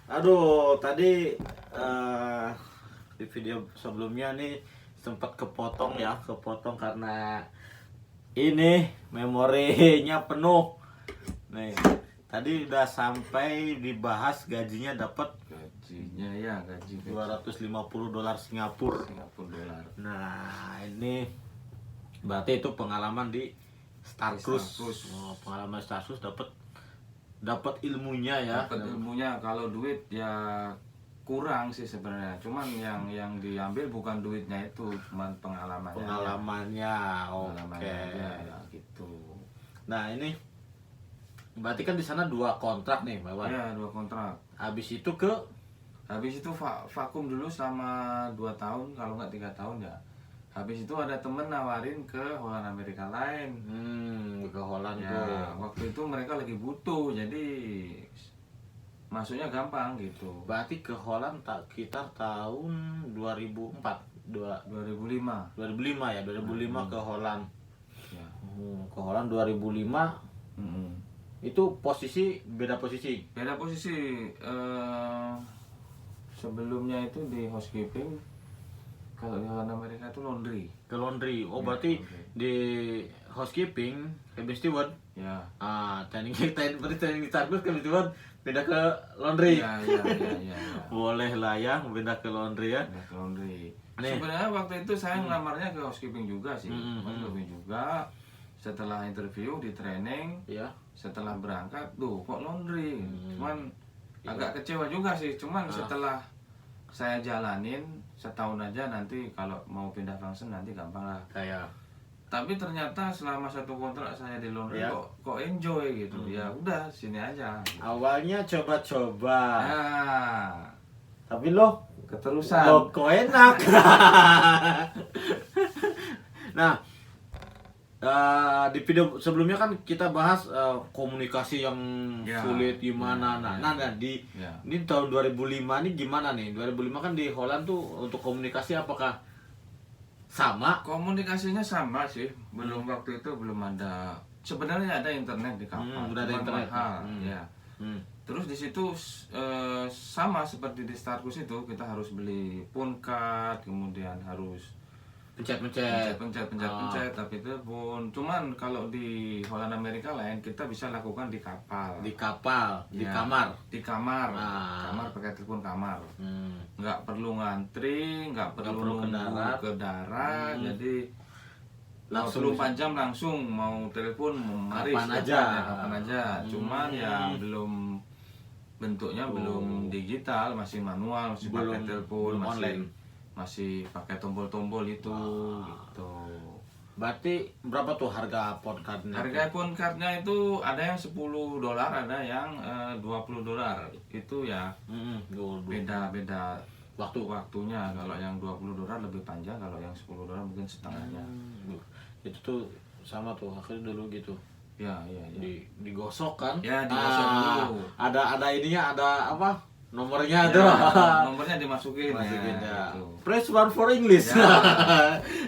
Aduh, tadi di video sebelumnya nih sempat kepotong karena ini memorinya penuh. Nih, tadi udah sampai dibahas gajinya dapat Gajinya ya gaji $250 Singapura. $50. Nah, ini berarti itu pengalaman di Star Cruise. Star Cruise. Oh, pengalaman Star Cruise dapat ilmunya ya. Dapat ilmunya. Kalau duit ya kurang sih sebenarnya. Cuman yang diambil bukan duitnya itu, cuman pengalamannya. Pengalamannya. Oke. Ya, gitu. Nah, ini berarti kan di sana 2 kontrak nih, Bapak. Ya, 2 kontrak. Habis itu Habis itu vakum dulu selama 2 tahun, kalau nggak 3 tahun ya. Habis itu ada temen nawarin ke Holland Amerika lain. ke Holland Ya, tuh. waktu itu mereka lagi butuh, jadi masuknya gampang gitu. Berarti ke Holland sekitar tahun 2004, 2005. 2005 ya, 2005 ke Holland. Ya. Ke Holland 2005 Mm-mm. itu beda posisi. Beda posisi. Sebelumnya itu di housekeeping. Kalau di Holland Amerika itu laundry. Ke laundry. Oh, Ya, berarti laundry. di housekeeping, cabin steward. Ya. Training di Star Cruise cabin steward beda ke laundry. Ya. Boleh lah ya, beda ke laundry ya. Udah ke laundry. Nih. Sebenarnya waktu itu saya ngelamarnya ke housekeeping juga sih. Housekeeping Hmm. juga. Setelah interview di training, Ya. setelah berangkat, tuh kok laundry. Cuman Iya. agak kecewa juga sih. Cuman setelah saya jalanin setahun aja, nanti kalau mau pindah function nanti gampang lah. Kayak Tapi ternyata selama 1 kontrak saya di laundry Ya. kok enjoy gitu. Ya udah sini aja. awalnya coba-coba, Nah, tapi lo keterusan. kok enak. Nah, di video sebelumnya kan kita bahas komunikasi yang Ya. sulit gimana. Nah, Ya. ini tahun 2005 nih gimana nih? 2005 kan di Holland tuh untuk komunikasi apakah sama? Komunikasinya sama sih, waktu itu belum ada. Sebenarnya ada internet di kapal, Udah ada cuman internet. mahal, ya. Hmm. Terus di situ sama seperti di Star Cruise itu, kita harus beli phone card, kemudian harus Pencet-pencet. pencet, tapi itu pun. Cuman kalau di Holland Amerika lain, kita bisa lakukan di kapal. Di kapal, di Ya, kamar. Di kamar. Ah. Kamar pakai telepon kamar. Hmm. Nggak perlu ngantri, nggak perlu perlu ke nunggu darat. ke darat, jadi Langsung 24 jam langsung mau telepon, mari Kapan silakan, aja. ya, kapan aja. Cuman ya bentuknya belum digital, masih manual, masih pakai Belum- telepon, belum masih online. masih pakai tombol-tombol itu gitu. Berarti berapa tuh harga podcastnya? Harga phone cardnya itu ada yang $10, ada yang $20. Itu ya beda-beda waktunya. Kalau yang $20 lebih panjang, kalau yang $10 mungkin setengahnya. Itu tuh sama tuh akhirnya dulu gitu. Ya. Digosok kan? Ya, digosok dulu. Ada ininya, ada apa? Nomornya tuh. Ya, nomornya dimasukin Masukin ya. gitu. Press 1 for English. Ya.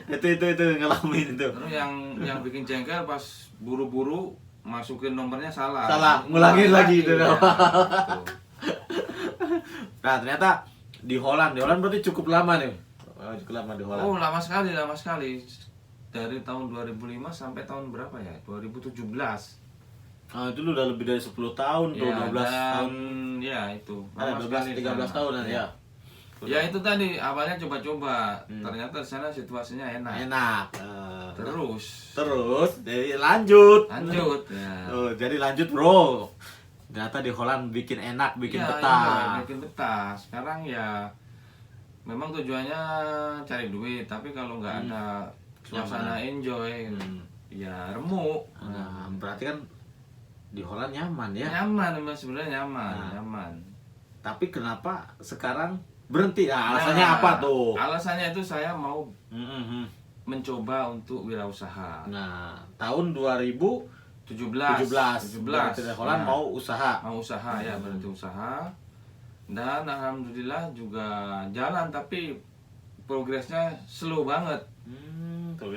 itu ngalamin itu. Terus yang bikin jengkel pas buru-buru masukin nomornya salah. Salah, ngulangin lagi itu. Ya, gitu. Nah, ternyata di Holland berarti cukup lama nih. Cukup lama di Holland. Oh, lama sekali. Dari tahun 2005 sampai tahun berapa ya? 2017. Itu lu udah lebih dari 10 tahun tuh, 12 tahun. Ya, itu. 13 tahunan ya. Ya, itu tadi awalnya coba-coba. Ternyata di sana situasinya enak. Enak. Terus Jadi lanjut. ya. Jadi lanjut, Bro. Ternyata di Holland bikin enak, bikin Ya, betah. iya, bikin betah. Sekarang ya memang tujuannya cari duit, tapi kalau nggak ada suasana enjoy, ya remuk. Nah, berarti kan di Holland nyaman ya. Nyaman, memang sebenarnya nyaman. Tapi kenapa sekarang berhenti? Alasannya apa tuh? Alasannya itu saya mau Mm-mm. mencoba untuk wirausaha. Nah, tahun 2017 17. berarti di Holland Nah, mau usaha. mau usaha ya, berarti usaha. Dan alhamdulillah juga jalan, tapi progresnya slow banget.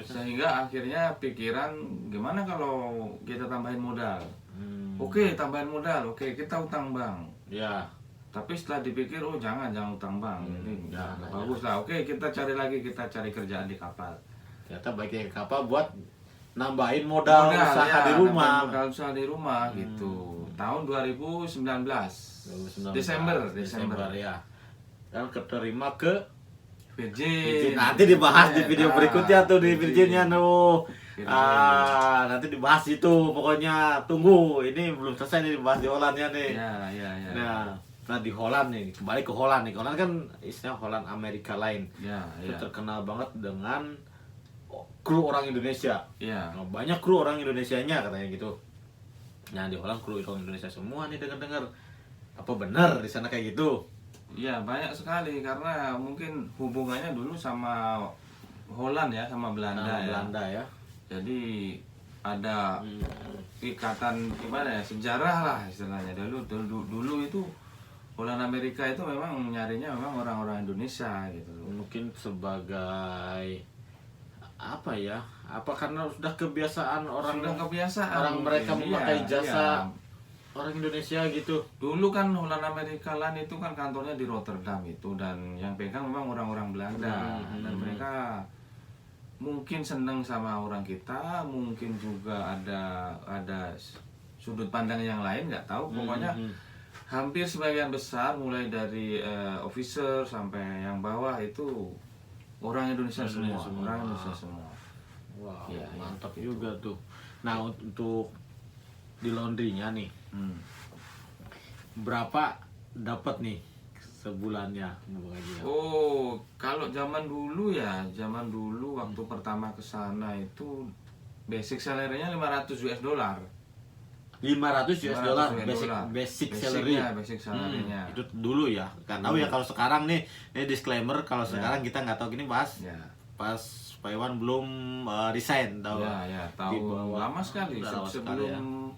Sehingga akhirnya pikiran, gimana kalau kita tambahin modal? Oke, tambahin modal. Oke, kita utang bank. Ya. Tapi setelah dipikir, oh jangan utang bank, ini jangan, nggak bagus lah. Oke, kita cari lagi, kita cari kerjaan di kapal. Ternyata baiknya ke kapal buat nambahin modal usaha di rumah. Modal usaha di rumah gitu. Tahun 2019. Desember ya. Dan keterima ke Virgin. Nanti dibahas di video berikutnya tuh di Virginnya tuh. Virgin. Nanti dibahas itu pokoknya. Tunggu, ini belum selesai nih dibahas di Hollandnya nih. Ya. Nah di Holland nih, kembali ke Holland nih. Holland kan istilah Holland Amerika lain. Itu Ya. terkenal banget dengan kru orang Indonesia. Ya. Nah, banyak kru orang Indonesianya katanya gitu. Nah di Holland kru orang Indonesia semua nih, dengar-dengar. Apa benar di sana kayak gitu? Ya, banyak sekali karena mungkin hubungannya dulu sama Holland ya, sama Belanda ya. Jadi ada ikatan gimana ya, sejarah lah istilahnya. Dulu itu Holland Amerika itu memang nyarinya memang orang-orang Indonesia gitu. Mungkin sebagai apa ya? Apa karena sudah kebiasaan orang mereka memakai jasa orang Indonesia gitu. Dulu kan Holland Amerika Line itu kan kantornya di Rotterdam itu, dan yang pegang memang orang-orang Belanda. Dan mereka mungkin seneng sama orang kita, mungkin juga ada sudut pandang yang lain, nggak tahu. Pokoknya hampir sebagian besar mulai dari officer sampai yang bawah itu orang Indonesia semua. Orang Indonesia semua. Wow, ya, mantap juga tuh. Nah, untuk di laundrynya nih, berapa dapat nih sebulannya? Oh, kalau zaman dulu waktu pertama ke sana itu basic salary-nya 500 US dollar. 500 US dollar basic salary-nya. Itu dulu ya. Kan tahu ya kalau sekarang nih, ini disclaimer kalau sekarang kita nggak tahu gini bahas. Pas Pak Iwan belum resign tahu. Tahu lama sekali sebelum.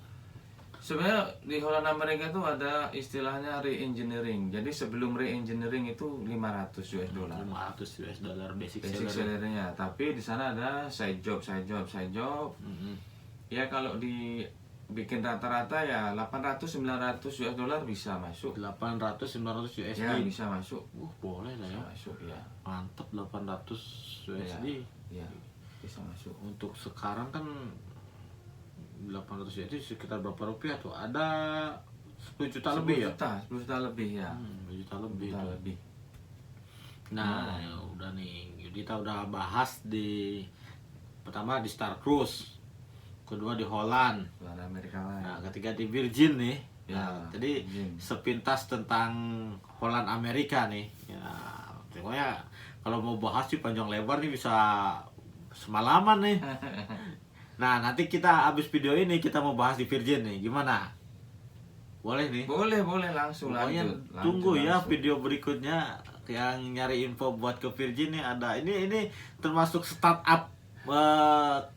Sebenarnya di Holland Amerika itu ada istilahnya re-engineering. Jadi sebelum re-engineering itu 500 US dollar. 500 US dollar basic salary-nya. Tapi di sana ada side job. Ya kalau dibikin rata-rata ya 800-900 US dollar bisa masuk. 800-900 USD. Ya, bisa masuk. Boleh lah ya. Masuk ya. Mantap 800 USD. Ya, bisa masuk. Untuk sekarang kan 800 itu sekitar berapa rupiah tuh? Ada 10 juta lebih ya? 10 juta lebih ya. 10 juta lebih. Nah, ya udah nih. Kita udah bahas pertama di Star Cruise, kedua di Holland Amerika lain. Nah, ketiga di Virgin nih. Jadi Virgin. sepintas tentang Holland Amerika nih. Ya, pokoknya kalau mau bahas sih panjang lebar nih bisa semalaman nih. Nah, nanti kita habis video ini kita mau bahas di Virgin nih, gimana? Boleh nih? Boleh langsung. Pokoknya tunggu ya video berikutnya yang nyari info buat ke Virgin nih ada. Ini termasuk startup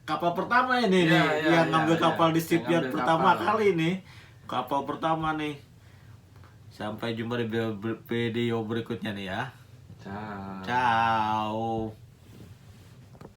kapal pertama ini yang ngambil kapal di shipyard pertama kali nih. Kapal pertama nih. Sampai jumpa di video berikutnya nih ya. Ciao. Ciao.